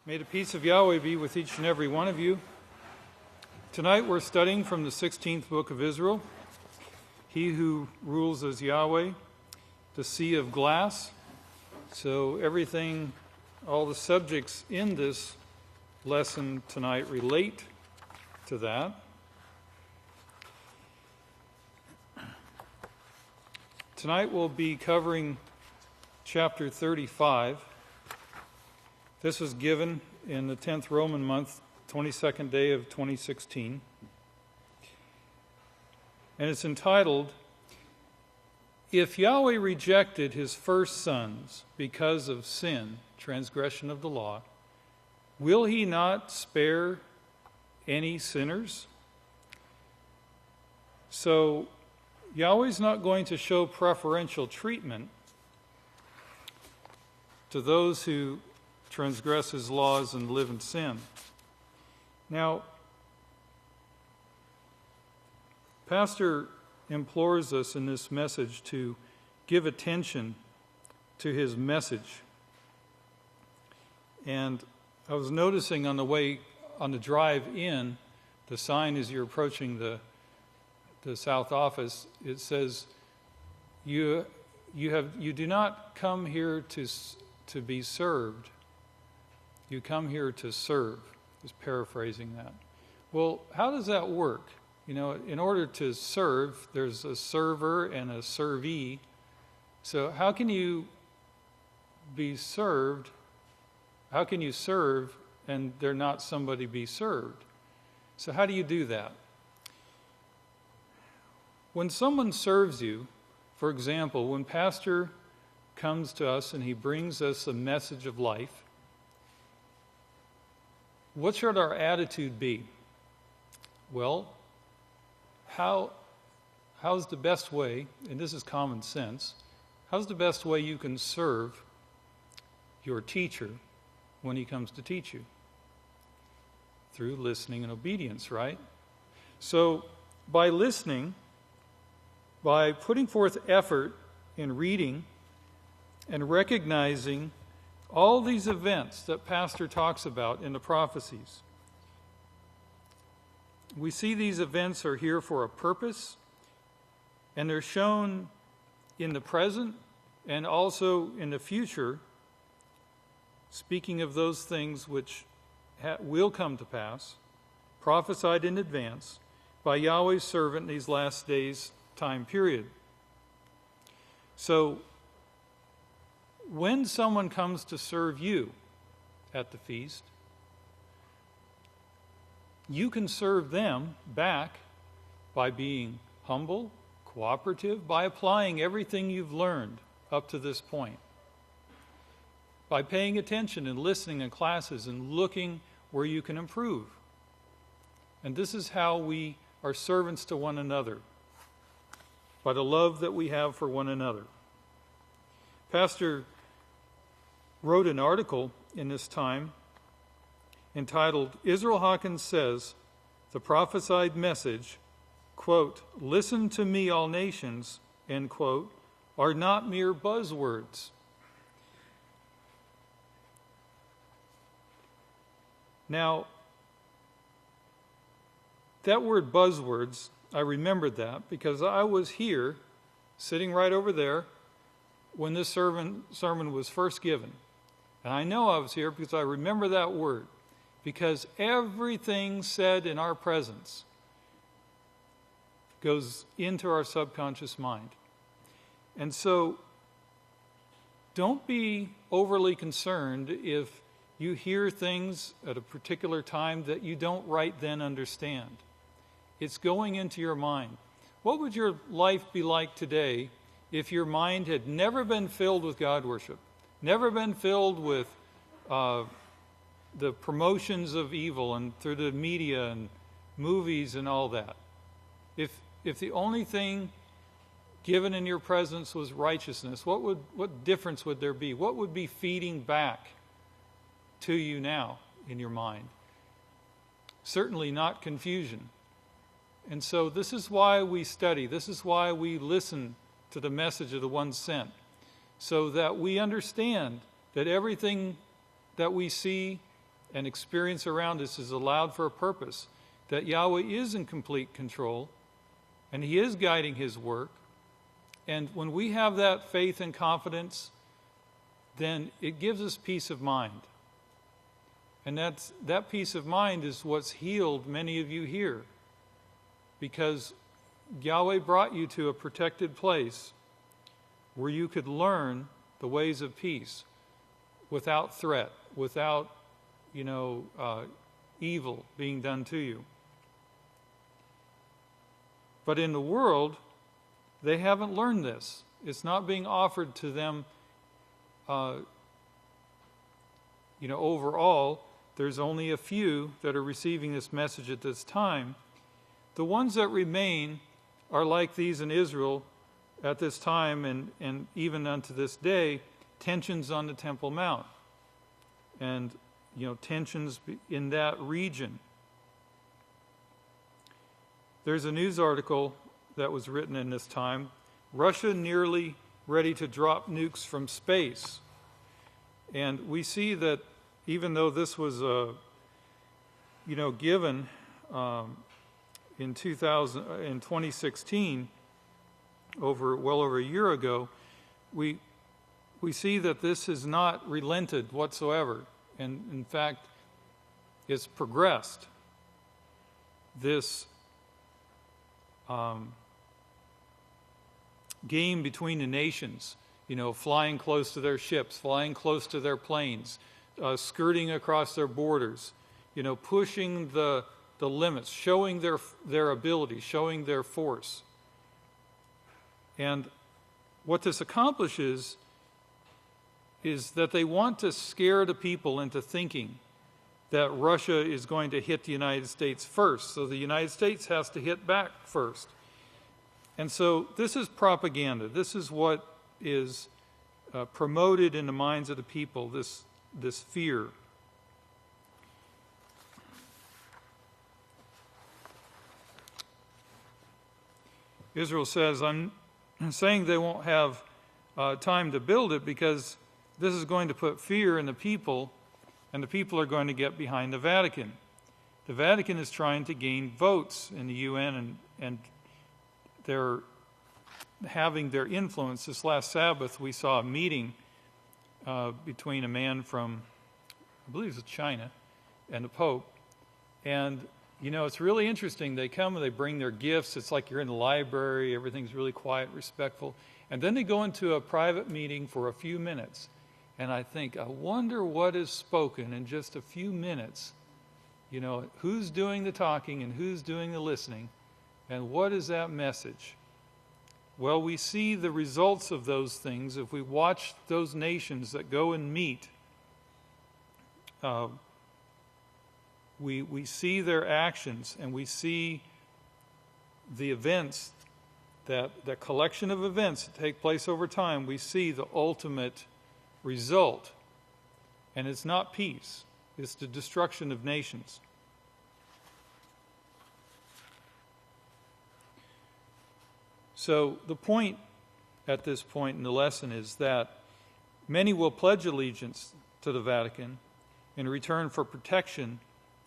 May the peace of Yahweh be with each and every one of you. Tonight we're studying from the 16th book of Israel, He who rules as Yahweh, the sea of glass. So everything, all the subjects in this lesson tonight relate to that. Tonight we'll be covering chapter 35. This was given in the 10th Roman month, 22nd day of 2016. And it's entitled, If Yahweh rejected his first sons because of sin, transgression of the law, will he not spare any sinners? So Yahweh's not going to show preferential treatment to those who transgress his laws and live in sin. Now, Pastor implores us in this message to give attention to his message. And I was noticing on the drive in, the sign as you're approaching the South Office, it says, you do not come here to be served. You come here to serve. Just paraphrasing that. Well, how does that work? You know, in order to serve, there's a server and a servee. So how can you be served? How can you serve and there not somebody be served? So how do you do that? When someone serves you, for example, when Pastor comes to us and he brings us a message of life, what should our attitude be? Well, how's the best way, and this is common sense, how's the best way you can serve your teacher when he comes to teach you? Through listening and obedience, right? So by listening, by putting forth effort in reading and recognizing all these events that Pastor talks about in the prophecies, we see these events are here for a purpose, and they're shown in the present and also in the future, speaking of those things which will come to pass, prophesied in advance by Yahweh's servant in these last days time period. So when someone comes to serve you at the feast, you can serve them back by being humble, cooperative, by applying everything you've learned up to this point, by paying attention and listening in classes and looking where you can improve. And this is how we are servants to one another, by the love that we have for one another. Pastor wrote an article in this time entitled, Israel Hawkins Says, the Prophesied Message, quote, Listen to me, all nations, end quote, are not mere buzzwords. Now, that word buzzwords, I remembered that because I was here, sitting right over there, when this sermon was first given. And I know I was here because I remember that word, because everything said in our presence goes into our subconscious mind. And so don't be overly concerned if you hear things at a particular time that you don't right then understand. It's going into your mind. What would your life be like today if your mind had never been filled with God worship, never been filled with the promotions of evil and through the media and movies and all that? If the only thing given in your presence was righteousness, what difference would there be? What would be feeding back to you now in your mind? Certainly not confusion. And so this is why we study. This is why we listen to the message of the one sent, so that we understand that everything that we see and experience around us is allowed for a purpose, that Yahweh is in complete control, and He is guiding His work. And when we have that faith and confidence, then it gives us peace of mind. And that peace of mind is what's healed many of you here, because Yahweh brought you to a protected place where you could learn the ways of peace without threat, without, evil being done to you. But in the world, they haven't learned this. It's not being offered to them, overall. There's only a few that are receiving this message at this time. The ones that remain are like these in Israel at this time and even unto this day, tensions on the Temple Mount and, tensions in that region. There's a news article that was written in this time, Russia nearly ready to drop nukes from space. And we see that even though this was, given in 2016, well over a year ago, we see that this has not relented whatsoever, and in fact, it's progressed. This game between the nations, flying close to their ships, flying close to their planes, skirting across their borders, pushing the limits, showing their ability, showing their force. And what this accomplishes is that they want to scare the people into thinking that Russia is going to hit the United States first, so the United States has to hit back first. And so this is propaganda. This is what is promoted in the minds of the people, this fear. Israel says, I'm saying they won't have time to build it because this is going to put fear in the people, and the people are going to get behind the Vatican. The Vatican is trying to gain votes in the UN, and they're having their influence. This last Sabbath, we saw a meeting between a man from, I believe it's China, and the Pope. And, it's really interesting. They come and they bring their gifts. It's like you're in the library. Everything's really quiet, respectful. And then they go into a private meeting for a few minutes. And I think, I wonder what is spoken in just a few minutes. Who's doing the talking and who's doing the listening? And what is that message? Well, we see the results of those things if we watch those nations that go and meet. We see their actions, and we see the events, that collection of events that take place over time. We see the ultimate result. And it's not peace. It's the destruction of nations. So the point at this point in the lesson is that many will pledge allegiance to the Vatican in return for protection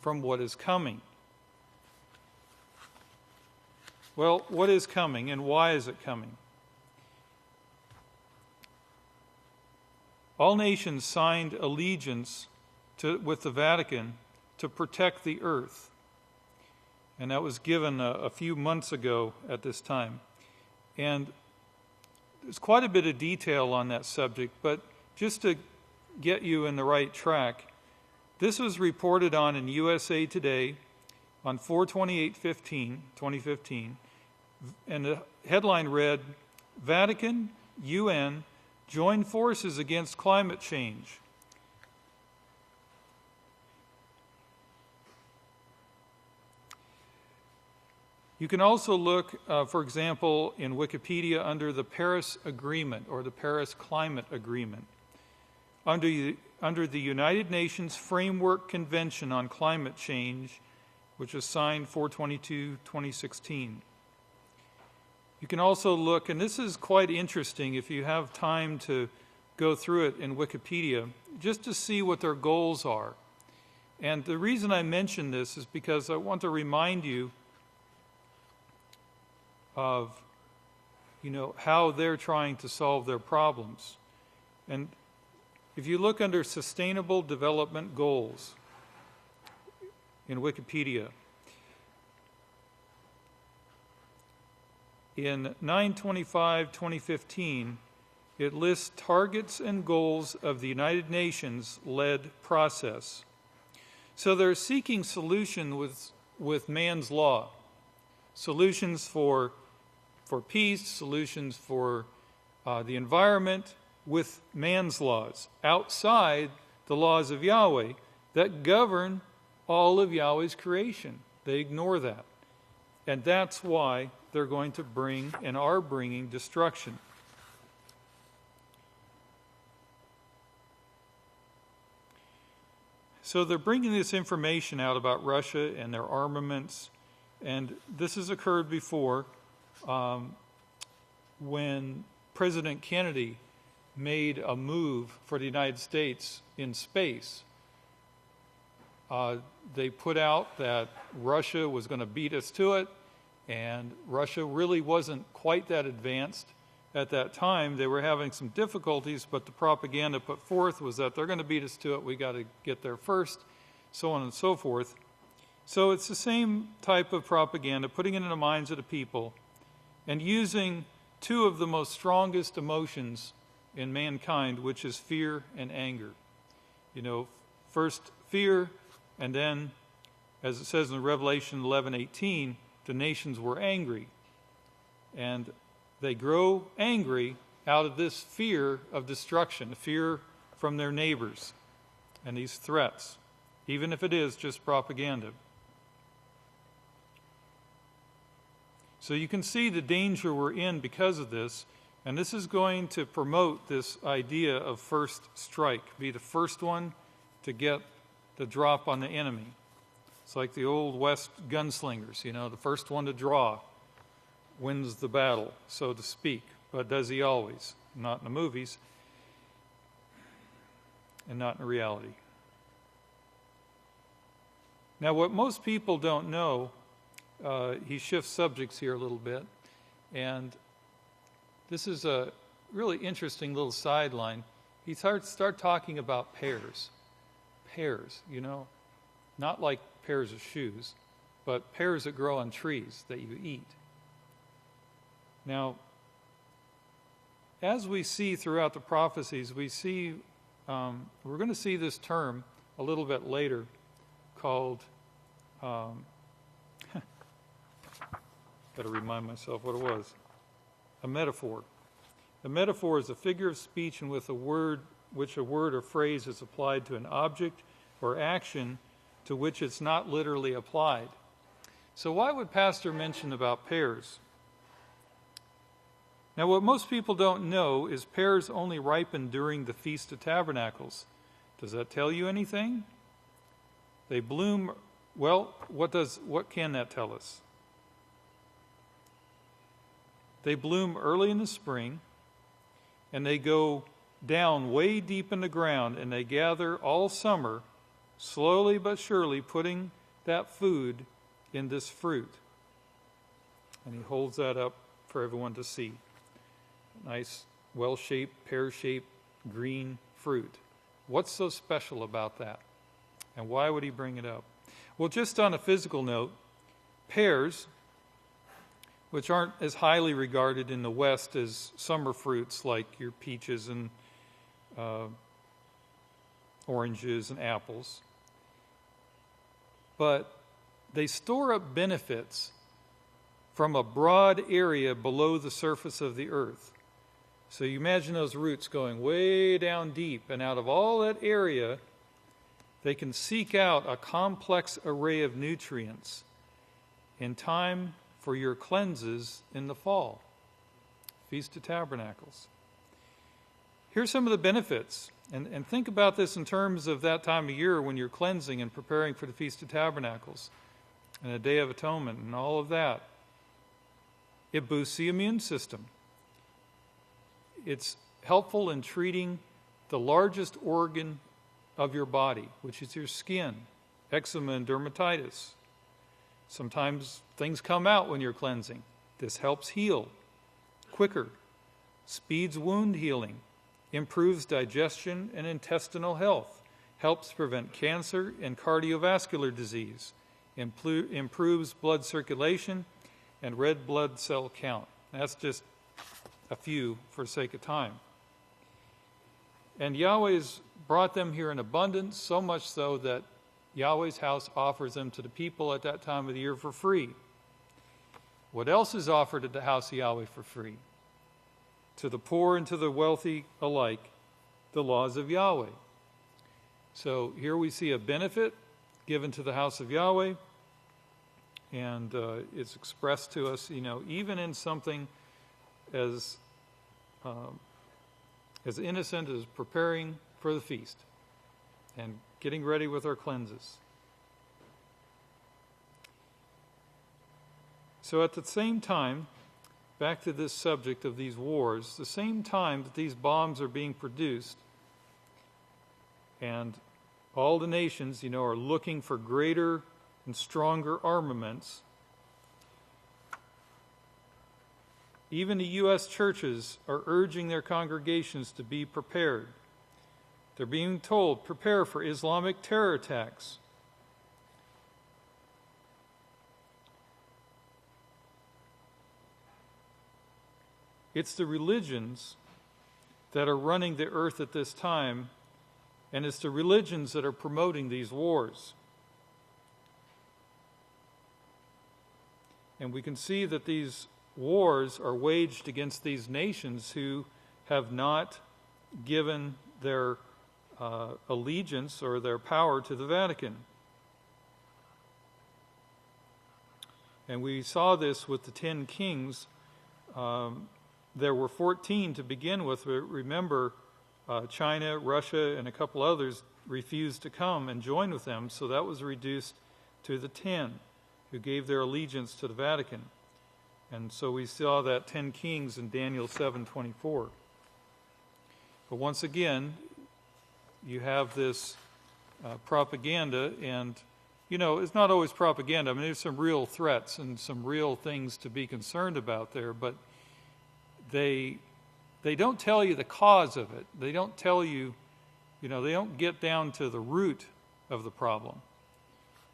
from what is coming. Well, what is coming and why is it coming? All nations signed allegiance with the Vatican to protect the earth. And that was given a few months ago at this time. And there's quite a bit of detail on that subject, but just to get you in the right track, this was reported on in USA Today on 4/28/2015, and the headline read, Vatican, UN, join forces against climate change. You can also look, for example, in Wikipedia under the Paris Agreement or the Paris Climate Agreement. Under the United Nations Framework Convention on Climate Change, which was signed 4/22/2016. You can also look, and this is quite interesting if you have time to go through it in Wikipedia, just to see what their goals are. And the reason I mention this is because I want to remind you of, how they're trying to solve their problems. And if you look under Sustainable Development Goals in Wikipedia, in 9/25/2015, it lists targets and goals of the United Nations-led process. So they're seeking solutions with man's law, solutions for peace, solutions for the environment with man's laws, outside the laws of Yahweh that govern all of Yahweh's creation. They ignore that. And that's why they're going to bring and are bringing destruction. So they're bringing this information out about Russia and their armaments, and this has occurred before when President Kennedy made a move for the United States in space. They put out that Russia was going to beat us to it, and Russia really wasn't quite that advanced at that time. They were having some difficulties, but the propaganda put forth was that they're going to beat us to it, we got to get there first, so on and so forth. So it's the same type of propaganda, putting it in the minds of the people and using two of the most strongest emotions in mankind, which is fear and anger. First fear, and then, as it says in Revelation 11:18, the nations were angry. And they grow angry out of this fear of destruction, fear from their neighbors, and these threats, even if it is just propaganda. So you can see the danger we're in because of this, and this is going to promote this idea of first strike, be the first one to get the drop on the enemy. It's like the old West gunslingers, the first one to draw wins the battle, so to speak. But does he always? Not in the movies, and not in reality. Now, what most people don't know, he shifts subjects here a little bit, and this is a really interesting little sideline. He starts talking about pears. Pears, not like pairs of shoes, but pears that grow on trees that you eat. Now, as we see throughout the prophecies, we're going to see this term a little bit later called, got to remind myself what it was, a metaphor. A metaphor is a figure of speech in which a word or phrase is applied to an object or action to which it's not literally applied. So why would Pastor mention about pears? Now, what most people don't know is pears only ripen during the Feast of Tabernacles. Does that tell you anything? They bloom, well, what can that tell us? They bloom early in the spring, and they go down way deep in the ground, and they gather all summer, slowly but surely putting that food in this fruit. And he holds that up for everyone to see. Nice, well-shaped, pear-shaped, green fruit. What's so special about that? And why would he bring it up? Well, just on a physical note, pears, which aren't as highly regarded in the West as summer fruits like your peaches and oranges and apples, but they store up benefits from a broad area below the surface of the earth. So you imagine those roots going way down deep, and out of all that area, they can seek out a complex array of nutrients in time for your cleanses in the fall. Feast of Tabernacles. Here's some of the benefits. And think about this in terms of that time of year when you're cleansing and preparing for the Feast of Tabernacles and the Day of Atonement and all of that. It boosts the immune system. It's helpful in treating the largest organ of your body, which is your skin. eczema and dermatitis. Sometimes things come out when you're cleansing. This helps heal quicker, speeds wound healing, improves digestion and intestinal health, helps prevent cancer and cardiovascular disease, improves blood circulation and red blood cell count. That's just a few for sake of time. And Yahweh's brought them here in abundance, so much so that Yahweh's house offers them to the people at that time of the year for free. What else is offered at the house of Yahweh for free? To the poor and to the wealthy alike, the laws of Yahweh. So here we see a benefit given to the house of Yahweh, and it's expressed to us, even in something as innocent as preparing for the feast and getting ready with our cleanses. So at the same time, back to this subject of these wars, the same time that these bombs are being produced and all the nations, are looking for greater and stronger armaments, even the U.S. churches are urging their congregations to be prepared. They're being told, prepare for Islamic terror attacks. It's the religions that are running the earth at this time, and it's the religions that are promoting these wars. And we can see that these wars are waged against these nations who have not given their allegiance or their power to the Vatican. And we saw this with the 10 kings. There were 14 to begin with. Remember, China, Russia, and a couple others refused to come and join with them, so that was reduced to the 10 who gave their allegiance to the Vatican. And so we saw that 10 kings in Daniel 7:24. But once again, you have this propaganda, and, it's not always propaganda. I mean, there's some real threats and some real things to be concerned about there, but they don't tell you the cause of it. They don't tell you, they don't get down to the root of the problem.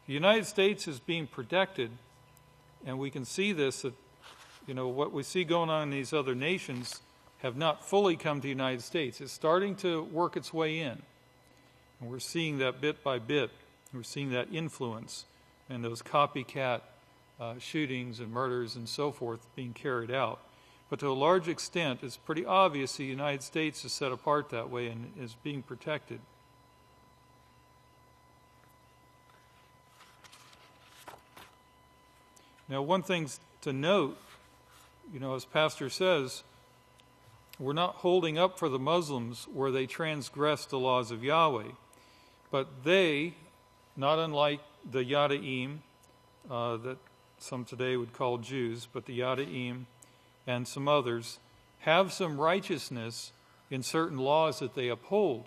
The United States is being protected, and we can see this, that, what we see going on in these other nations have not fully come to the United States. It's starting to work its way in. And we're seeing that bit by bit. We're seeing that influence and those copycat shootings and murders and so forth being carried out. But to a large extent, it's pretty obvious the United States is set apart that way and is being protected. Now, one thing to note, as Pastor says, we're not holding up for the Muslims where they transgress the laws of Yahweh. But they, not unlike the Yada'im, that some today would call Jews, but the Yada'im and some others, have some righteousness in certain laws that they uphold.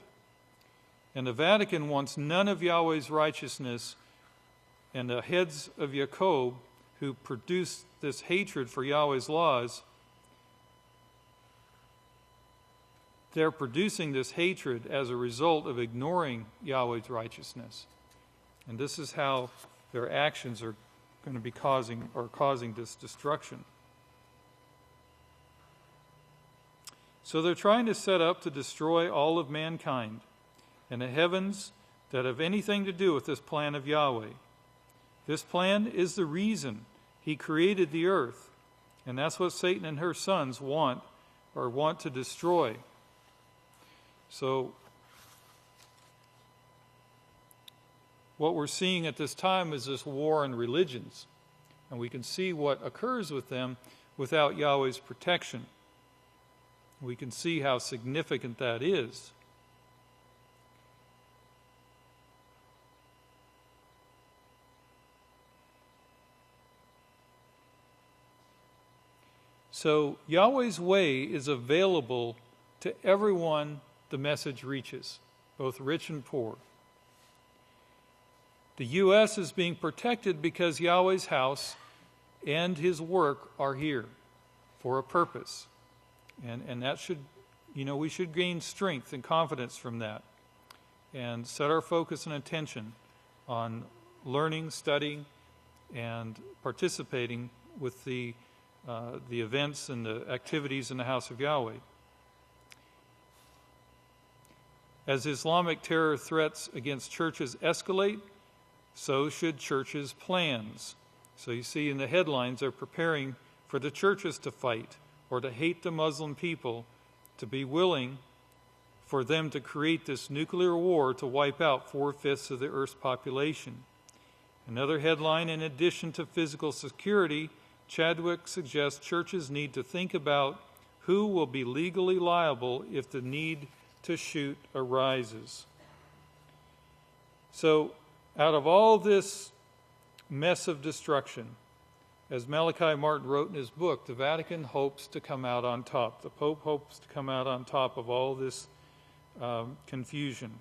And the Vatican wants none of Yahweh's righteousness, and the heads of Jacob, who produced this hatred for Yahweh's laws, they're producing this hatred as a result of ignoring Yahweh's righteousness. And this is how their actions are going to be causing this destruction. So they're trying to set up to destroy all of mankind and the heavens that have anything to do with this plan of Yahweh. This plan is the reason He created the earth, and that's what Satan and her sons want to destroy. So what we're seeing at this time is this war in religions, and we can see what occurs with them without Yahweh's protection. We can see how significant that is. So Yahweh's way is available to everyone the message reaches, both rich and poor. The U.S. is being protected because Yahweh's house and his work are here for a purpose. And that should, we should gain strength and confidence from that and set our focus and attention on learning, studying, and participating with the events and the activities in the house of Yahweh. As Islamic terror threats against churches escalate, so should churches' plans. So you see in the headlines, they're preparing for the churches to fight or to hate the Muslim people, to be willing for them to create this nuclear war to wipe out 4/5 of the Earth's population. Another headline, in addition to physical security, Chadwick suggests churches need to think about who will be legally liable if the need to shoot arises. So, out of all this mess of destruction, as Malachi Martin wrote in his book, the Vatican hopes to come out on top. The Pope hopes to come out on top of all this confusion.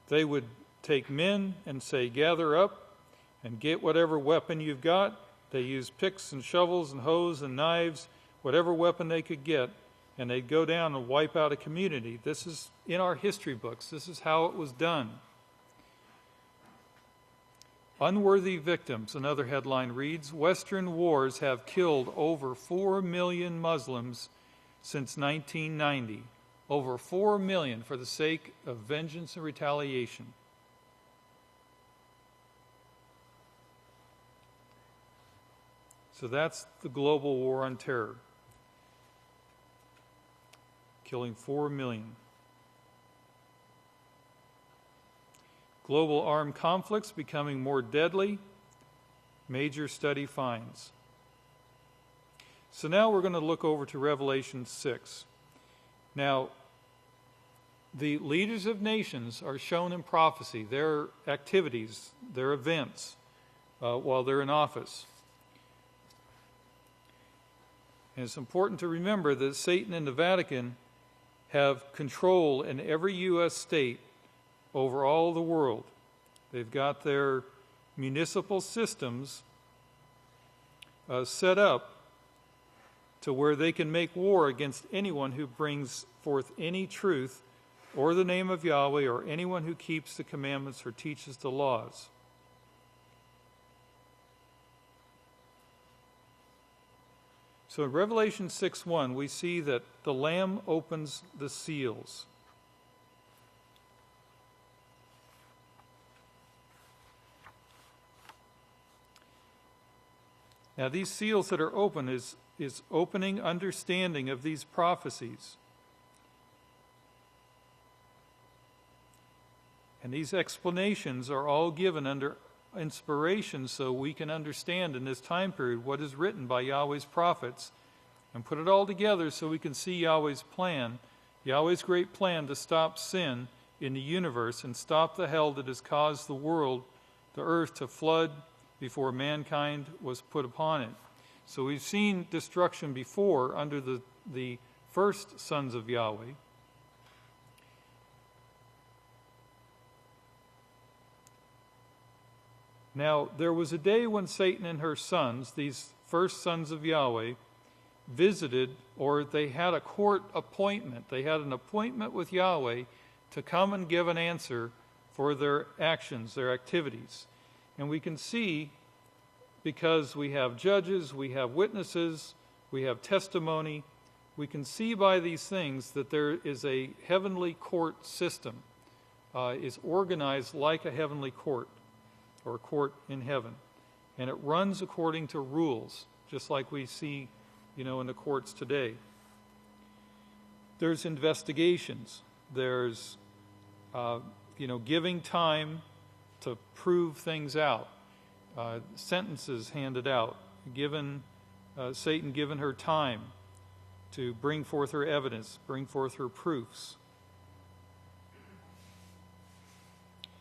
They would take men and say, gather up and get whatever weapon you've got. They use picks and shovels and hoes and knives, whatever weapon they could get, and they'd go down and wipe out a community. This is in our history books. This is how it was done. Unworthy victims, another headline reads, Western wars have killed over 4 million Muslims since 1990. Over 4 million for the sake of vengeance and retaliation. So that's the global war on terror, killing 4 million. Global armed conflicts becoming more deadly, major study finds. So now we're going to look over to Revelation 6. Now, the leaders of nations are shown in prophecy, their activities, their events, while they're in office. And it's important to remember that Satan and the Vatican have control in every U.S. state over all the world. They've got their municipal systems set up to where they can make war against anyone who brings forth any truth or the name of Yahweh, or anyone who keeps the commandments or teaches the laws. So in Revelation 6:1, we see that the Lamb opens the seals. Now these seals that are open is opening understanding of these prophecies. And these explanations are all given under inspiration so we can understand in this time period what is written by Yahweh's prophets and put it all together so we can see Yahweh's plan, Yahweh's great plan to stop sin in the universe and stop the hell that has caused the world, the earth, to flood before mankind was put upon it. So we've seen destruction before under the first sons of Yahweh. Now, there was a day when Satan and her sons, these first sons of Yahweh, visited, or they had a court appointment. They had an appointment with Yahweh to come and give an answer for their actions, their activities. And we can see, because we have judges, we have witnesses, we have testimony, we can see by these things that there is a heavenly court system, is organized like a heavenly court, or a court in heaven. And it runs according to rules, just like we see, in the courts today. There's investigations. There's, giving time to prove things out. Sentences handed out. Satan given her time to bring forth her evidence, bring forth her proofs.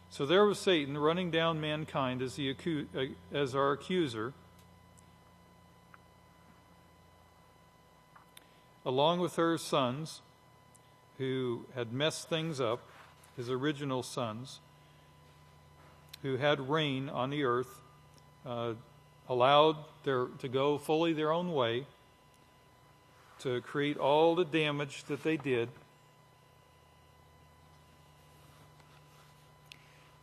So there was Satan running down mankind as our accuser, along with her sons who had messed things up. his original sons, who had reign on the earth, allowed to go fully their own way, to create all the damage that they did.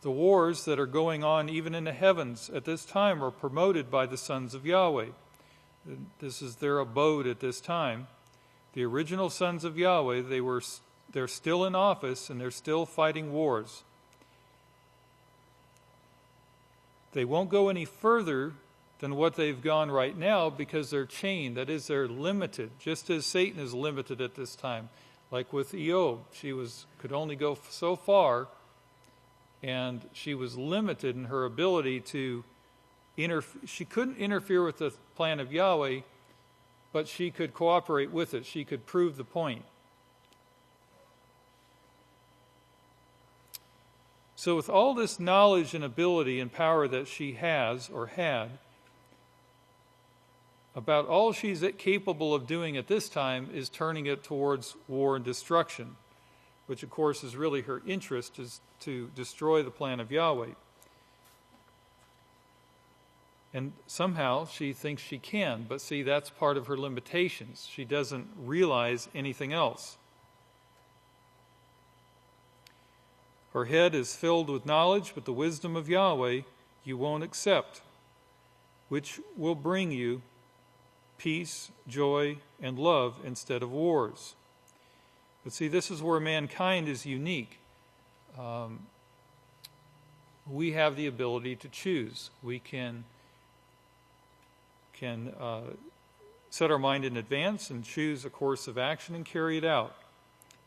The wars that are going on even in the heavens at this time are promoted by the sons of Yahweh. This is their abode at this time. The original sons of Yahweh, they're still in office and they're still fighting wars. They won't go any further than what they've gone right now because they're chained. That is, they're limited, just as Satan is limited at this time. Like with Job, she could only go so far, and she was limited in her ability to she couldn't interfere with the plan of Yahweh, but she could cooperate with it. She could prove the point. So with all this knowledge and ability and power that she has or had, about all she's capable of doing at this time is turning it towards war and destruction, which of course is really her interest, is to destroy the plan of Yahweh. And somehow she thinks she can, but see, that's part of her limitations. She doesn't realize anything else. Her head is filled with knowledge, but the wisdom of Yahweh you won't accept, which will bring you peace, joy, and love instead of wars. But see, this is where mankind is unique. We have the ability to choose. We can set our mind in advance and choose a course of action and carry it out.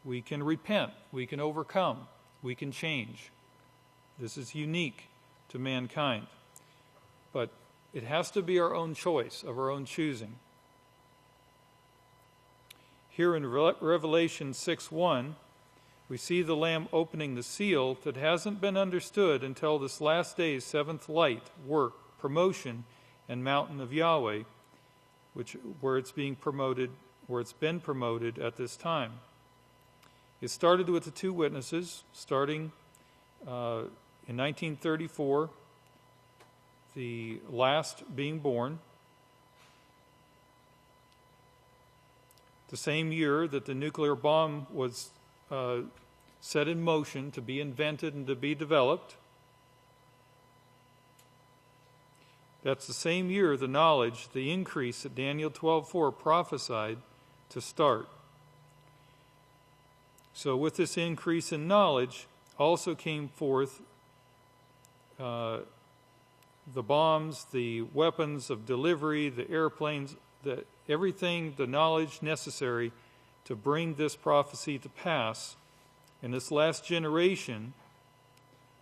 We can repent. We can overcome. We can change. This is unique to mankind. But it has to be our own choice, of our own choosing. Here in Revelation 6:1, we see the Lamb opening the seal that hasn't been understood until this last day's seventh light, work, promotion, and mountain of Yahweh, where it's been promoted at this time. It started with the two witnesses, starting in 1934, the last being born. The same year that the nuclear bomb was set in motion to be invented and to be developed. That's the same year the knowledge, the increase that Daniel 12:4 prophesied to start. So with this increase in knowledge also came forth the bombs, the weapons of delivery, the airplanes, everything, the knowledge necessary to bring this prophecy to pass in this last generation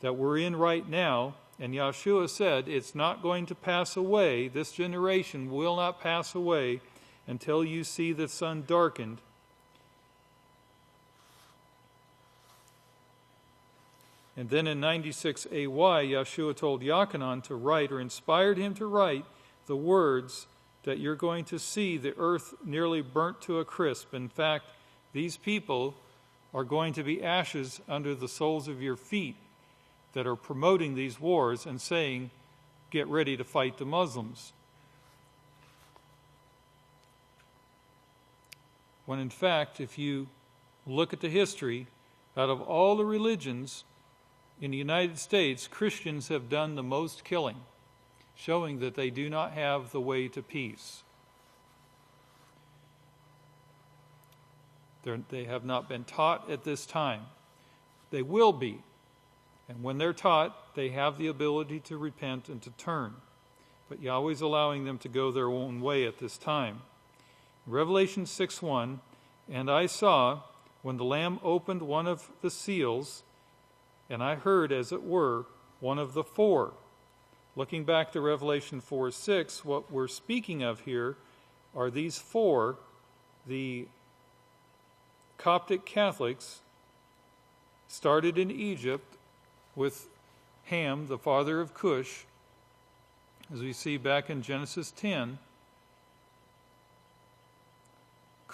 that we're in right now. And Yahshua said it's not going to pass away. This generation will not pass away until you see the sun darkened. And then in 96 AY, Yahshua told Yachanan to write, or inspired him to write, the words that you're going to see the earth nearly burnt to a crisp. In fact, these people are going to be ashes under the soles of your feet that are promoting these wars and saying, get ready to fight the Muslims. When in fact, if you look at the history, out of all the religions in the United States, Christians have done the most killing, showing that they do not have the way to peace. They have not been taught at this time. They will be. And when they're taught, they have the ability to repent and to turn. But Yahweh's allowing them to go their own way at this time. Revelation 6:1, and I saw, when the Lamb opened one of the seals, and I heard, as it were, one of the four. Looking back to Revelation 4:6, what we're speaking of here are these four, the Coptic Catholics, started in Egypt with Ham, the father of Cush, as we see back in Genesis 10.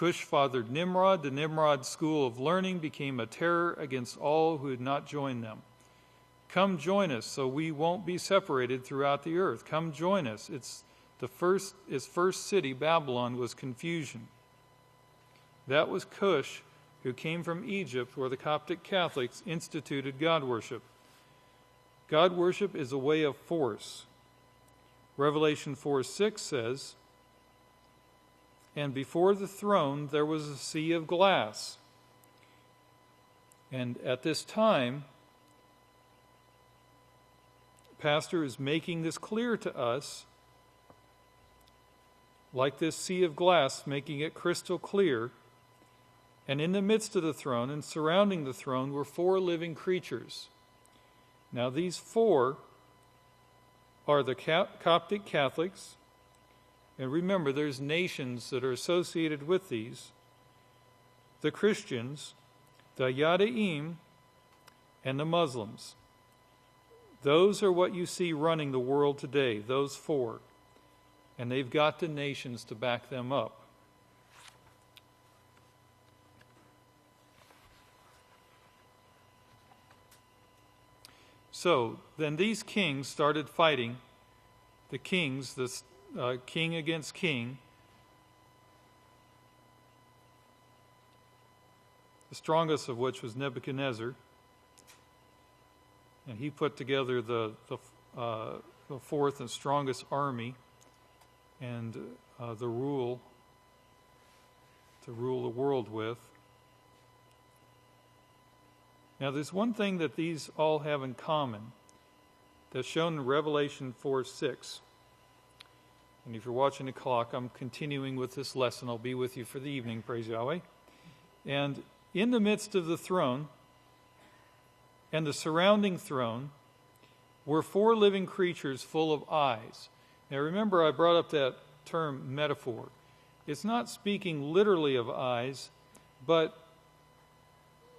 Cush fathered Nimrod. The Nimrod school of learning became a terror against all who had not joined them. Come join us so we won't be separated throughout the earth. Come join us. Its first city, Babylon, was confusion. That was Cush, who came from Egypt, where the Coptic Catholics instituted God worship. God worship is a way of force. Revelation 4:6 says, "And before the throne there was a sea of glass." And at this time, Pastor is making this clear to us, like this sea of glass, making it crystal clear. And in the midst of the throne and surrounding the throne were 4 living creatures. Now these 4 are the Coptic Catholics. And remember, there's nations that are associated with these. The Christians, the Yada'im, and the Muslims. Those are what you see running the world today, those 4. And they've got the nations to back them up. So then these kings started fighting. The kings, king against king. The strongest of which was Nebuchadnezzar. And he put together the 4th and strongest army and to rule the world with. Now, there's one thing that these all have in common that's shown in Revelation 4:6. And if you're watching the clock, I'm continuing with this lesson. I'll be with you for the evening, praise Yahweh. And in the midst of the throne and the surrounding throne were 4 living creatures full of eyes. Now, remember, I brought up that term metaphor. It's not speaking literally of eyes, but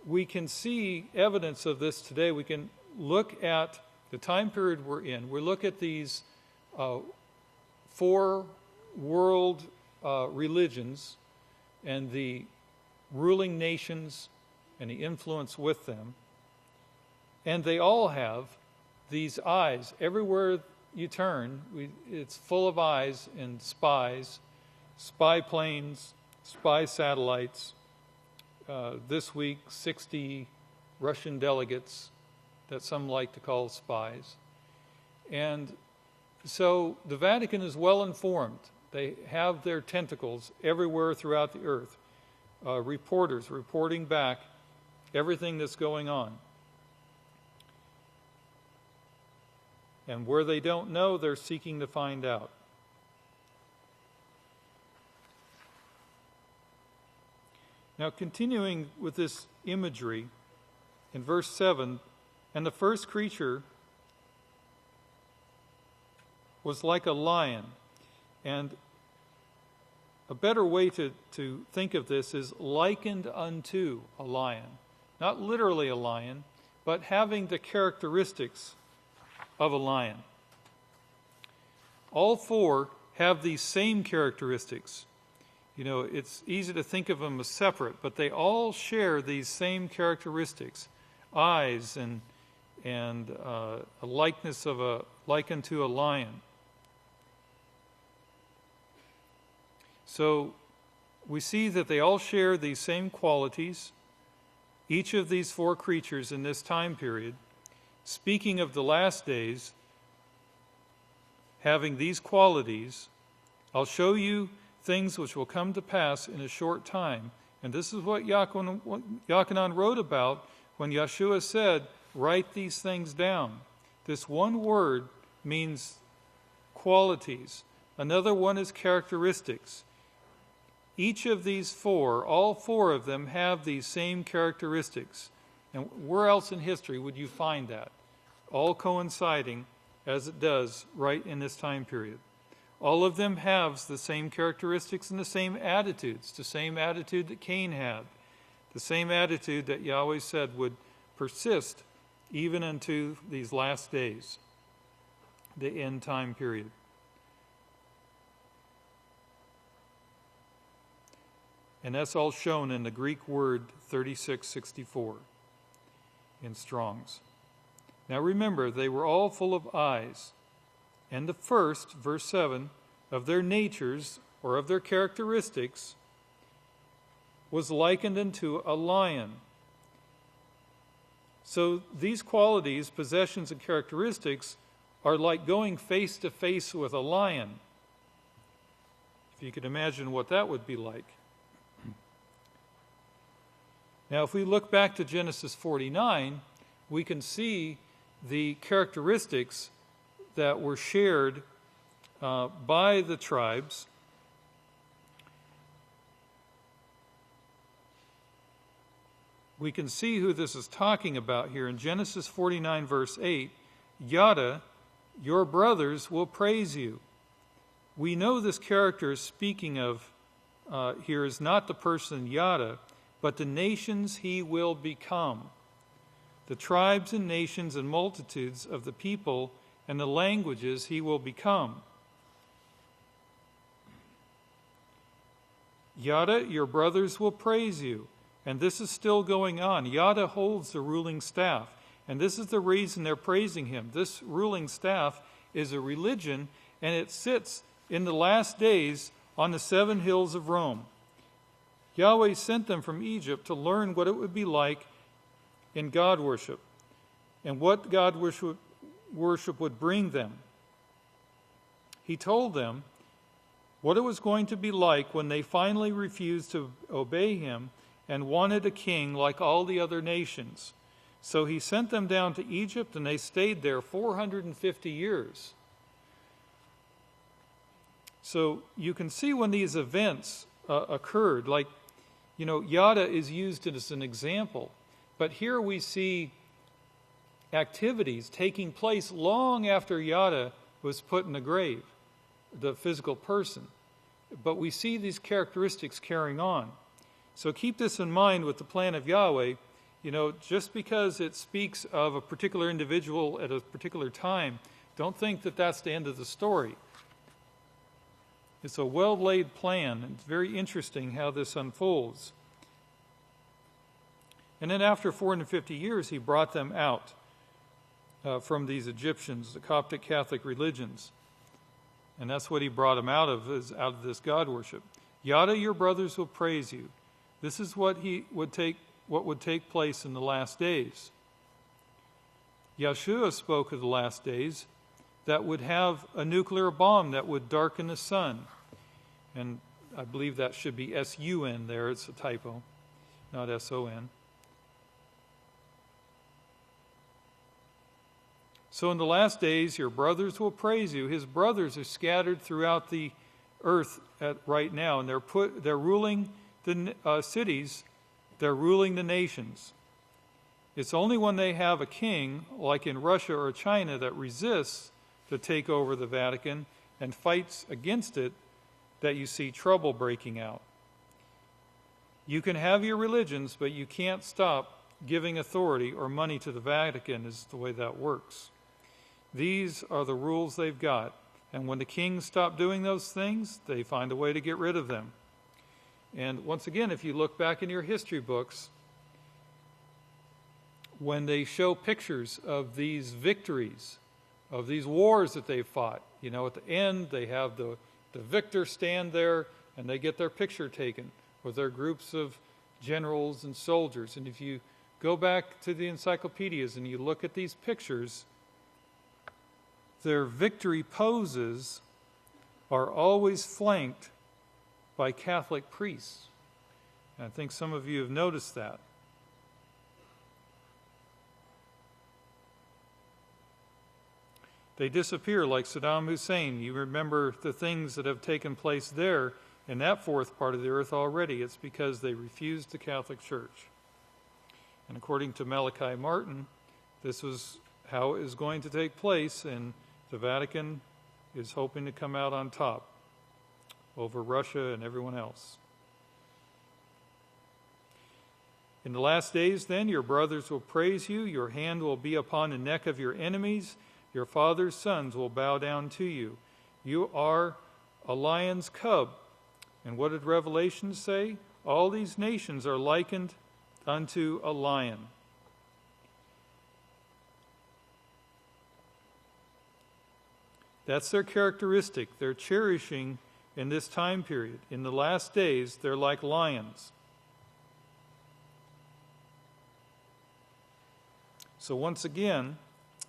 we can see evidence of this today. We can look at the time period we're in. We look at these 4 world religions and the ruling nations and the influence with them. And they all have these eyes. Everywhere you turn, it's full of eyes and spies, spy planes, spy satellites. This week, 60 Russian delegates that some like to call spies. And so the Vatican is well informed. They have their tentacles everywhere throughout the earth. Reporters reporting back everything that's going on. And where they don't know, they're seeking to find out. Now, continuing with this imagery, in verse 7, and the first creature was like a lion. And a better way to think of this is likened unto a lion. Not literally a lion, but having the characteristics of a lion. All 4 have these same characteristics. You know, it's easy to think of them as separate, but they all share these same characteristics. Eyes and a likeness of likened to a lion. So we see that they all share these same qualities. Each of these 4 creatures in this time period, speaking of the last days, having these qualities. I'll show you things which will come to pass in a short time. And this is what Yochanan wrote about when Yeshua said, write these things down. This one word means qualities. Another one is characteristics. Each of these 4, all 4 of them have these same characteristics. And where else in history would you find that? All coinciding as it does right in this time period. All of them have the same characteristics and the same attitudes, the same attitude that Cain had, the same attitude that Yahweh said would persist even into these last days, the end time period. And that's all shown in the Greek word 3664 in Strong's. Now remember, they were all full of eyes. And the first, verse 7, of their natures, or of their characteristics, was likened unto a lion. So these qualities, possessions, and characteristics are like going face to face with a lion. If you could imagine what that would be like. Now, if we look back to Genesis 49, we can see the characteristics that were shared by the tribes. We can see who this is talking about here. In Genesis 49, verse 8, Yada, your brothers will praise you. We know this character is speaking of here is not the person Yada, but the nations he will become. The tribes and nations and multitudes of the people and the languages he will become. Yada, your brothers will praise you. And this is still going on. Yada holds the ruling staff. And this is the reason they're praising him. This ruling staff is a religion, and it sits in the last days on the 7 hills of Rome. Yahweh sent them from Egypt to learn what it would be like in God worship and what God worship would bring them. He told them what it was going to be like when they finally refused to obey him and wanted a king like all the other nations. So he sent them down to Egypt, and they stayed there 450 years. So you can see when these events occurred, like, Yada is used as an example. But here we see activities taking place long after Yada was put in the grave, the physical person. But we see these characteristics carrying on. So keep this in mind with the plan of Yahweh. Just because it speaks of a particular individual at a particular time, don't think that that's the end of the story. It's a well-laid plan. It's very interesting how this unfolds. And then after 450 years, he brought them out from these Egyptians, the Coptic Catholic religions. And that's what he brought them out of, is out of this God worship. Yada, your brothers will praise you. This is what would take place in the last days. Yeshua spoke of the last days that would have a nuclear bomb that would darken the sun. And I believe that should be S-U-N there. It's a typo, not S-O-N. So in the last days, your brothers will praise you. His brothers are scattered throughout the earth right now, and they're ruling the cities, they're ruling the nations. It's only when they have a king, like in Russia or China, that resists to take over the Vatican and fights against it, that you see trouble breaking out. You can have your religions, but you can't stop giving authority or money to the Vatican, is the way that works. These are the rules they've got. And when the kings stop doing those things, they find a way to get rid of them. And once again, if you look back in your history books, when they show pictures of these victories, of these wars that they've fought, at the end they have the victor stand there and they get their picture taken with their groups of generals and soldiers. And if you go back to the encyclopedias and you look at these pictures, their victory poses are always flanked by Catholic priests. And I think some of you have noticed that. They disappear like Saddam Hussein. You remember the things that have taken place there in that fourth part of the earth already. It's because they refused the Catholic Church. And according to Malachi Martin, this was how it is going to take place, and the Vatican is hoping to come out on top over Russia and everyone else. In the last days, then, your brothers will praise you. Your hand will be upon the neck of your enemies. Your father's sons will bow down to you. You are a lion's cub. And what did Revelation say? All these nations are likened unto a lion. That's their characteristic. They're cherishing in this time period. In the last days, they're like lions. So once again,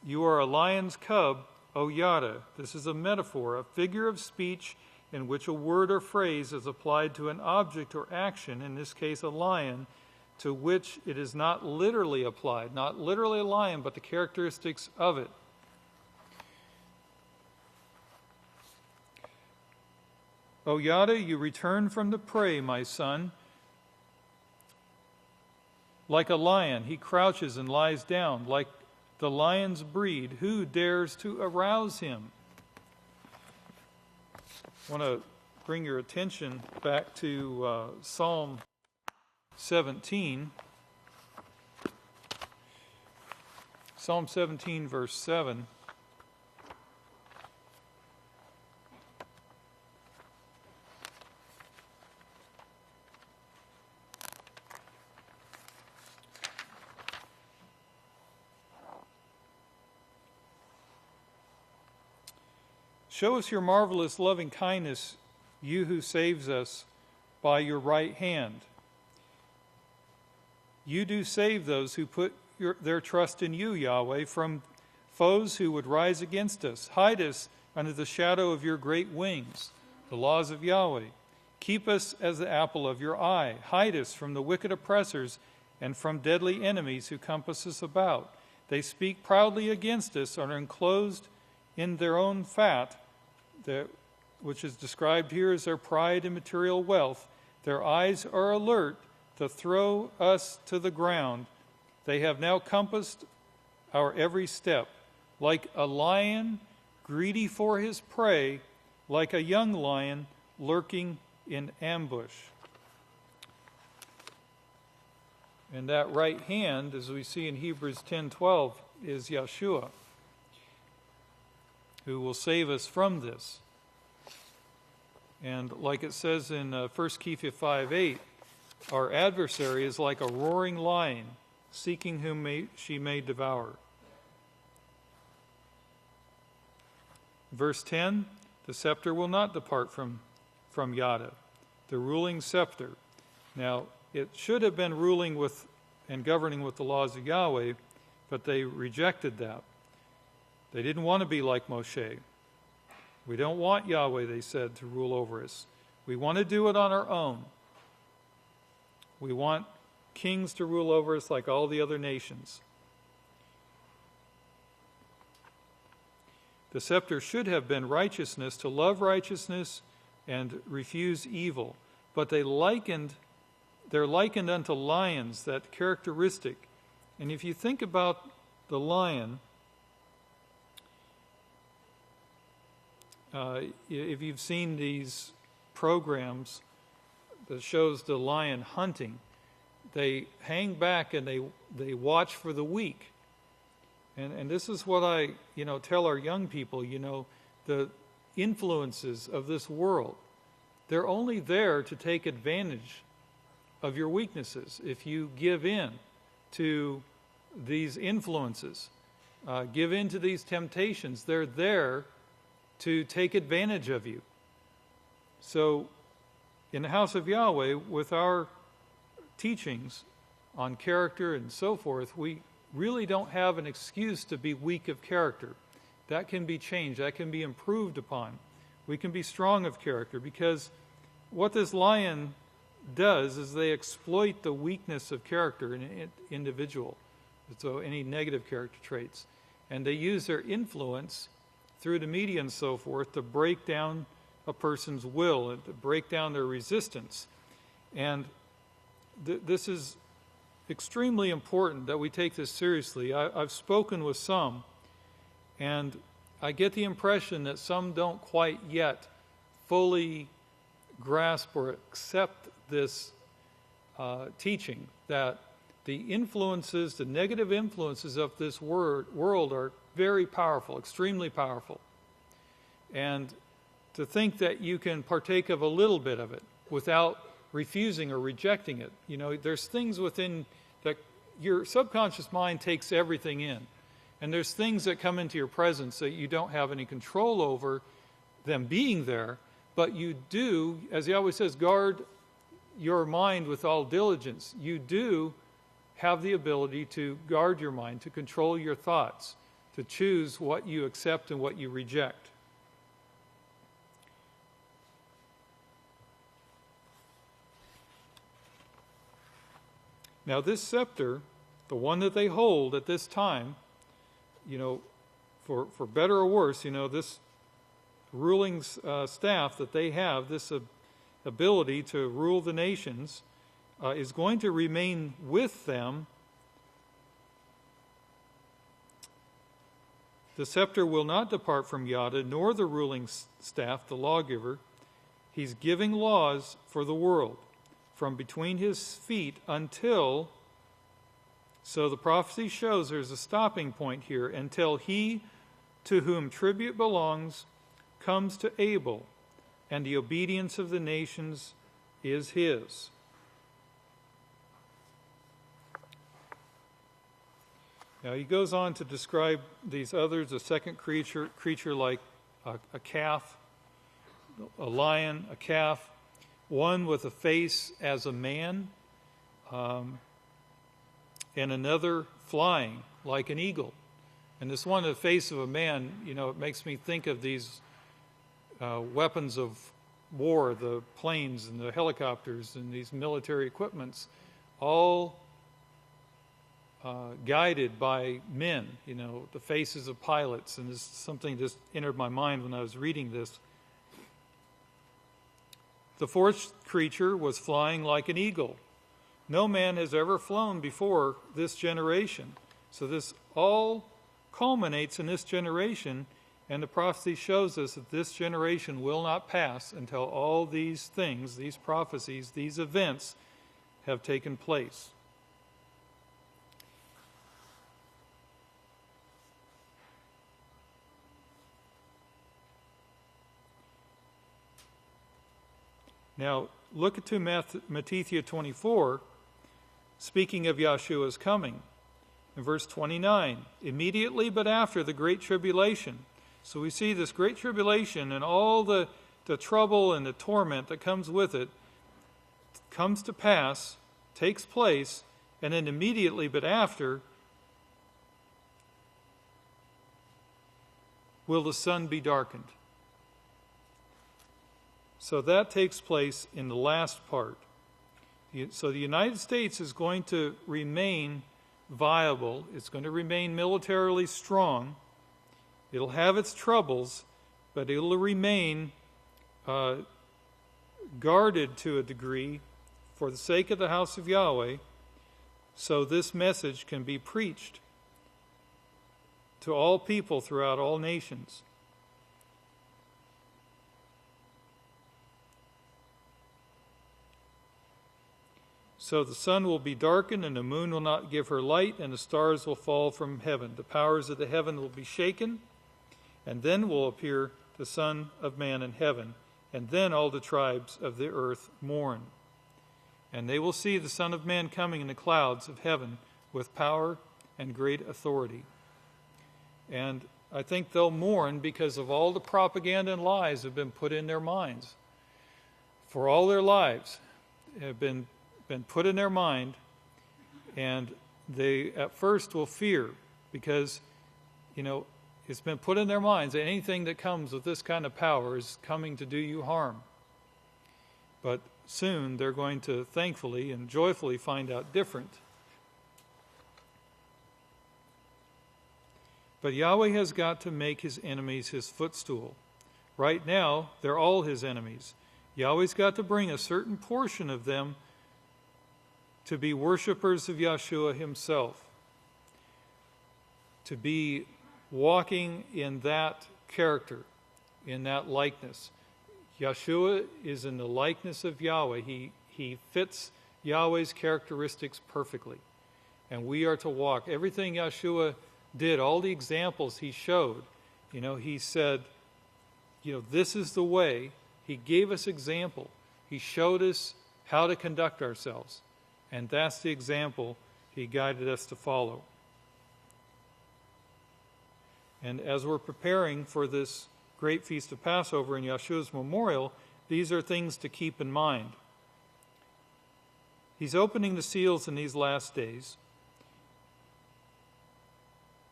you are a lion's cub, O Yada. This is a metaphor, a figure of speech in which a word or phrase is applied to an object or action, in this case a lion, to which it is not literally applied. Not literally a lion, but the characteristics of it. O Yada, you return from the prey, my son. Like a lion, he crouches and lies down. Like the lion's breed, who dares to arouse him? I want to bring your attention back to Psalm 17. Psalm 17, verse 7. Show us your marvelous loving kindness, you who saves us by your right hand. You do save those who put their trust in you, Yahweh, from foes who would rise against us. Hide us under the shadow of your great wings, the laws of Yahweh. Keep us as the apple of your eye. Hide us from the wicked oppressors and from deadly enemies who compass us about. They speak proudly against us and are enclosed in their own fat, which is described here as their pride and material wealth. Their eyes are alert to throw us to the ground. They have now compassed our every step. Like a lion greedy for his prey, like a young lion lurking in ambush. And that right hand, as we see in Hebrews 10:12, is Yeshua, who will save us from this. And like it says in 1 Kephi 5:8, our adversary is like a roaring lion, seeking whom she may devour. Verse 10, the scepter will not depart from Yada, the ruling scepter. Now, it should have been ruling with and governing with the laws of Yahweh, but they rejected that. They didn't want to be like Moshe. We don't want Yahweh, they said, to rule over us. We want to do it on our own. We want kings to rule over us like all the other nations. The scepter should have been righteousness, to love righteousness and refuse evil. But they're likened unto lions, that characteristic. And if you think about the lion, if you've seen these programs that shows the lion hunting, they hang back and they watch for the weak. And this is what I tell our young people, the influences of this world, they're only there to take advantage of your weaknesses. If you give in to these influences, give in to these temptations, they're there to take advantage of you. So in the house of Yahweh, with our teachings on character and so forth, we really don't have an excuse to be weak of character. That can be changed. That can be improved upon. We can be strong of character, because what this lion does is they exploit the weakness of character in an individual, so any negative character traits, and they use their influence through the media and so forth to break down a person's will and to break down their resistance. And this is extremely important that we take this seriously. I've spoken with some, and I get the impression that some don't quite yet fully grasp or accept this teaching, that the influences, the negative influences of this world are very powerful, extremely powerful. And to think that you can partake of a little bit of it without refusing or rejecting it. There's things within that your subconscious mind takes everything in. And there's things that come into your presence that you don't have any control over them being there, but you do, as Yahweh says, guard your mind with all diligence. You do have the ability to guard your mind, to control your thoughts, to choose what you accept and what you reject. Now this scepter, the one that they hold at this time, for better or worse, this ruling staff that they have, this ability to rule the nations, is going to remain with them. The scepter will not depart from Yada, nor the ruling staff, the lawgiver. He's giving laws for the world from between his feet until, so the prophecy shows there's a stopping point here, until he to whom tribute belongs comes to Abel, and the obedience of the nations is his. Now he goes on to describe these others, a second creature like a calf, a lion, a calf, one with a face as a man, and another flying like an eagle. And this one, the face of a man, it makes me think of these weapons of war, the planes and the helicopters and these military equipments, all guided by men, the faces of pilots. And this something just entered my mind when I was reading this. The fourth creature was flying like an eagle. No man has ever flown before this generation. So this all culminates in this generation, and the prophecy shows us that this generation will not pass until all these things, these prophecies, these events have taken place. Now, look to Matthew 24, speaking of Yahshua's coming. In verse 29, immediately but after the great tribulation. So we see this great tribulation and all the trouble and the torment that comes with it comes to pass, takes place, and then immediately but after will the sun be darkened. So that takes place in the last part. So the United States is going to remain viable. It's going to remain militarily strong. It'll have its troubles, but it'll remain guarded to a degree for the sake of the house of Yahweh, so this message can be preached to all people throughout all nations. So the sun will be darkened, and the moon will not give her light, and the stars will fall from heaven. The powers of the heaven will be shaken, and then will appear the Son of Man in heaven, and then all the tribes of the earth mourn. And they will see the Son of Man coming in the clouds of heaven with power and great authority. And I think they'll mourn because of all the propaganda and lies that have been put in their minds. For all their lives have been put in their mind, and they at first will fear because, it's been put in their minds that anything that comes with this kind of power is coming to do you harm. But soon they're going to thankfully and joyfully find out different. But Yahweh has got to make his enemies his footstool. Right now, they're all his enemies. Yahweh's got to bring a certain portion of them to be worshipers of Yahshua himself, to be walking in that character, in that likeness. Yahshua is in the likeness of Yahweh. He fits Yahweh's characteristics perfectly. And we are to walk. Everything Yahshua did, all the examples he showed, he said, this is the way. He gave us example. He showed us how to conduct ourselves. And that's the example he guided us to follow. And as we're preparing for this great feast of Passover in Yeshua's memorial, these are things to keep in mind. He's opening the seals in these last days,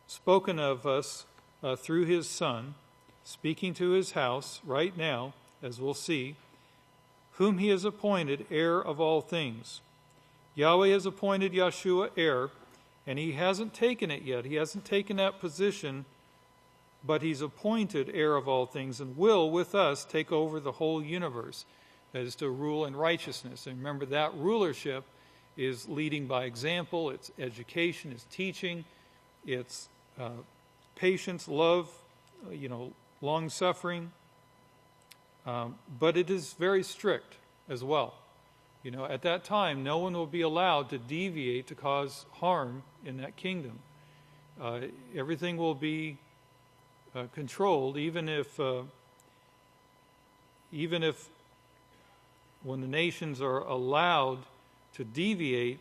spoken of us through his Son, speaking to his house right now, as we'll see, whom he has appointed heir of all things. Yahweh has appointed Yeshua heir, and he hasn't taken it yet. He hasn't taken that position, but he's appointed heir of all things and will, with us, take over the whole universe. That is to rule in righteousness. And remember, that rulership is leading by example. It's education, it's teaching, it's patience, love, long-suffering. But it is very strict as well. At that time, no one will be allowed to deviate to cause harm in that kingdom. Everything will be controlled, even if when the nations are allowed to deviate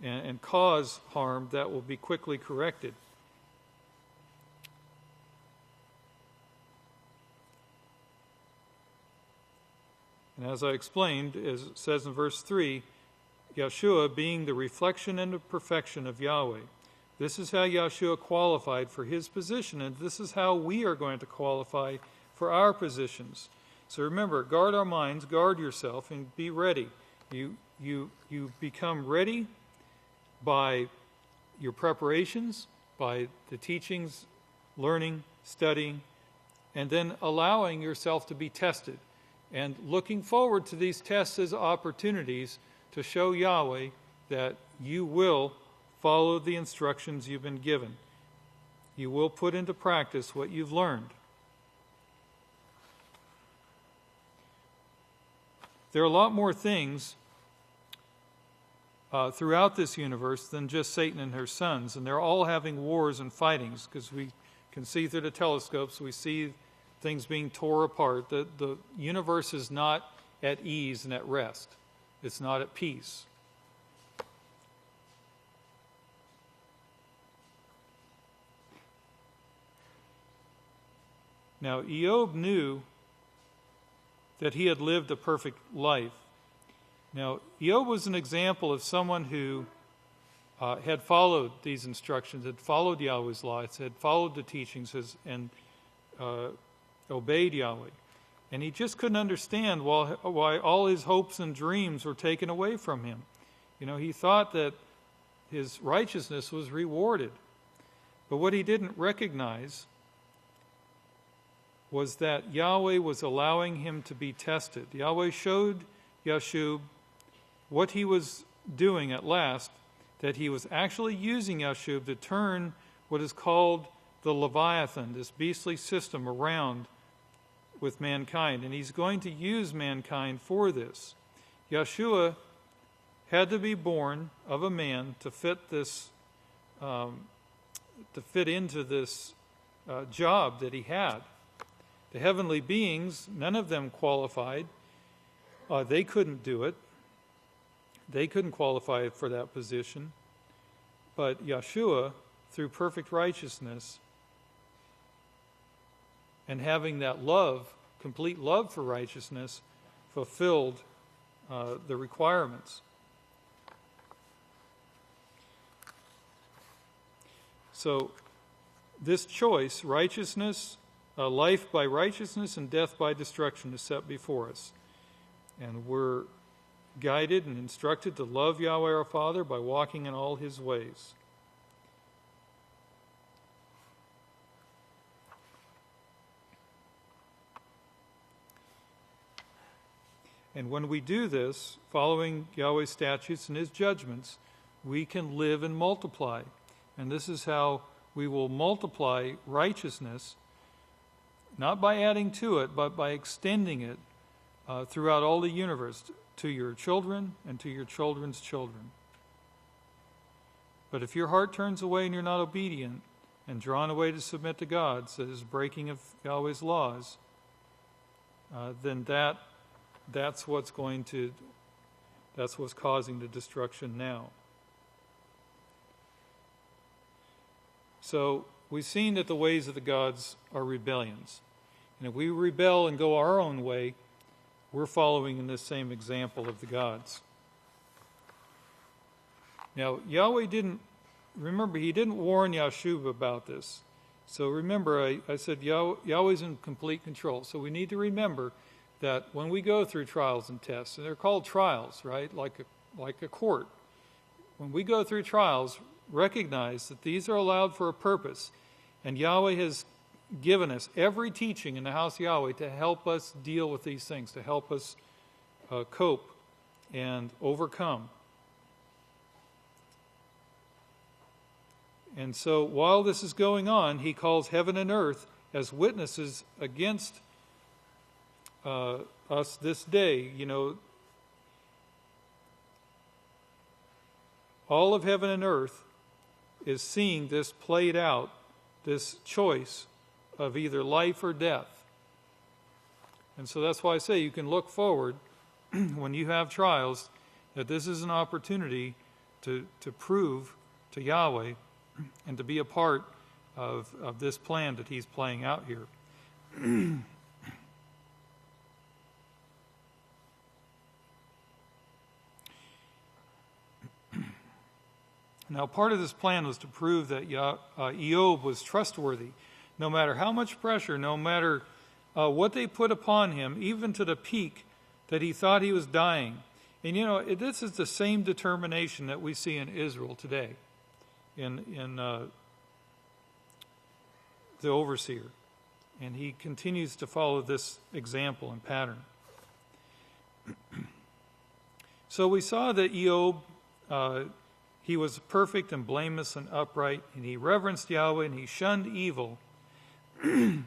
and cause harm, that will be quickly corrected. And as I explained, as it says in verse 3, Yeshua being the reflection and the perfection of Yahweh. This is how Yeshua qualified for his position, and this is how we are going to qualify for our positions. So remember, guard our minds, guard yourself, and be ready. You become ready by your preparations, by the teachings, learning, studying, and then allowing yourself to be tested. And looking forward to these tests as opportunities to show Yahweh that you will follow the instructions you've been given. You will put into practice what you've learned. There are a lot more things throughout this universe than just Satan and her sons, and they're all having wars and fightings, because we can see through the telescopes, we see things being tore apart. The universe is not at ease and at rest. It's not at peace. Now, Eob knew that he had lived a perfect life. Now, Eob was an example of someone who had followed these instructions, had followed Yahweh's laws, had followed the teachings, and obeyed Yahweh. And he just couldn't understand why all his hopes and dreams were taken away from him. He thought that his righteousness was rewarded. But what he didn't recognize was that Yahweh was allowing him to be tested. Yahweh showed Yeshub what he was doing at last, that he was actually using Yeshub to turn what is called the Leviathan, this beastly system, around with mankind. And he's going to use mankind for this. Yeshua had to be born of a man to fit into this job that he had. The heavenly beings, none of them qualified. They couldn't do it. They couldn't qualify for that position. But Yeshua, through perfect righteousness and having that love, complete love for righteousness, fulfilled the requirements. So this choice, righteousness, life by righteousness and death by destruction, is set before us. And we're guided and instructed to love Yahweh our Father by walking in all his ways. And when we do this, following Yahweh's statutes and his judgments, we can live and multiply. And this is how we will multiply righteousness, not by adding to it, but by extending it throughout all the universe, to your children and to your children's children. But if your heart turns away and you're not obedient and drawn away to submit to God, so this breaking of Yahweh's laws, then that's That's what's causing the destruction now. So we've seen that the ways of the gods are rebellions. And if we rebel and go our own way, we're following in this same example of the gods. Now, Yahweh didn't warn Yahshua about this. So remember, I said Yahweh's in complete control. So we need to remember that when we go through trials and tests, and they're called trials, right? Like a court. When we go through trials, recognize that these are allowed for a purpose. And Yahweh has given us every teaching in the house of Yahweh to help us deal with these things, to help us cope and overcome. And so while this is going on, he calls heaven and earth as witnesses against us this day. You know, all of heaven and earth is seeing this played out, this choice of either life or death. And so that's why I say you can look forward when you have trials that this is an opportunity to prove to Yahweh and to be a part of this plan that he's playing out here. Now, part of this plan was to prove that Eob was trustworthy. No matter how much pressure, no matter what they put upon him, even to the peak that he thought he was dying. And you know, this is the same determination that we see in Israel today, in the overseer. And he continues to follow this example and pattern. So we saw that Eob, he was perfect and blameless and upright, and he reverenced Yahweh and he shunned evil.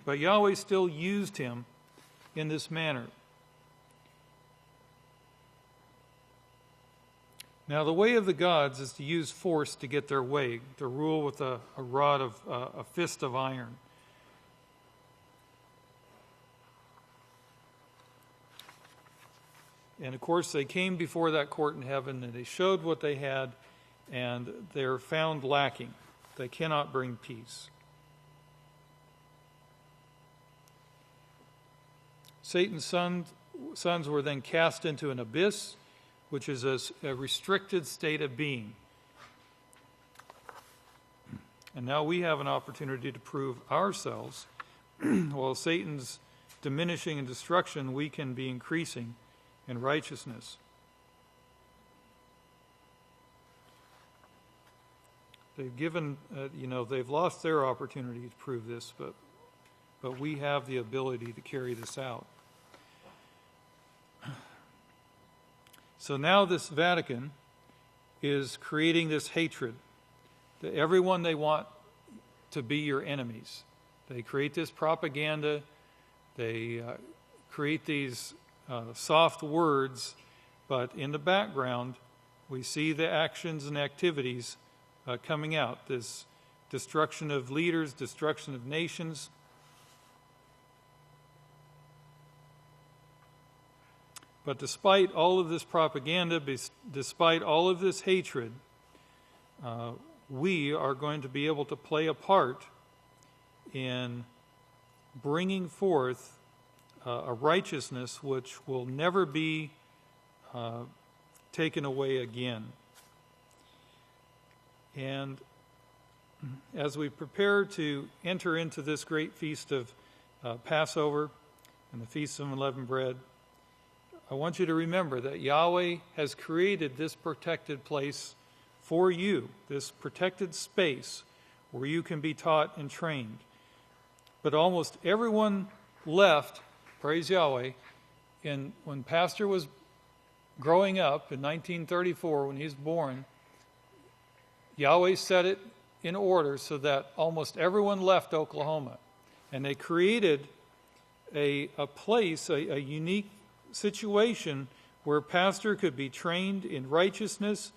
But Yahweh still used him in this manner. Now, the way of the gods is to use force to get their way, to rule with a rod of a fist of iron. And of course, they came before that court in heaven and they showed what they had, and they're found lacking. They cannot bring peace. Satan's sons were then cast into an abyss, which is a restricted state of being. And now we have an opportunity to prove ourselves. While Satan's diminishing in destruction, we can be increasing in righteousness. They've given, they've lost their opportunity to prove this, but we have the ability to carry this out. So now this Vatican is creating this hatred. That everyone they want to be your enemies. They create this propaganda. They create these soft words, but in the background, we see the actions and activities coming out. This destruction of leaders, destruction of nations. But despite all of this propaganda, despite all of this hatred, we are going to be able to play a part in bringing forth a righteousness which will never be taken away again. And as we prepare to enter into this great feast of Passover and the Feast of Unleavened Bread, I want you to remember that Yahweh has created this protected place for you, this protected space where you can be taught and trained. But almost everyone left, praise Yahweh, when Pastor was growing up in 1934, when he was born, Yahweh set it in order so that almost everyone left Oklahoma. And they created a place, a unique situation where Pastor could be trained in righteousness,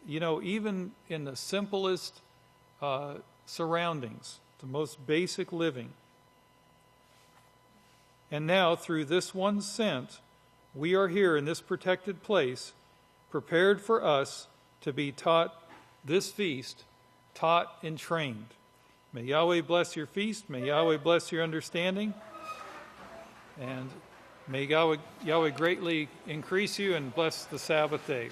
even in the simplest surroundings, the most basic living. And now, through this one sent, we are here in this protected place prepared for us to be taught this feast, taught and trained. May Yahweh bless your feast. May Yahweh bless your understanding. And may Yahweh greatly increase you and bless the Sabbath day.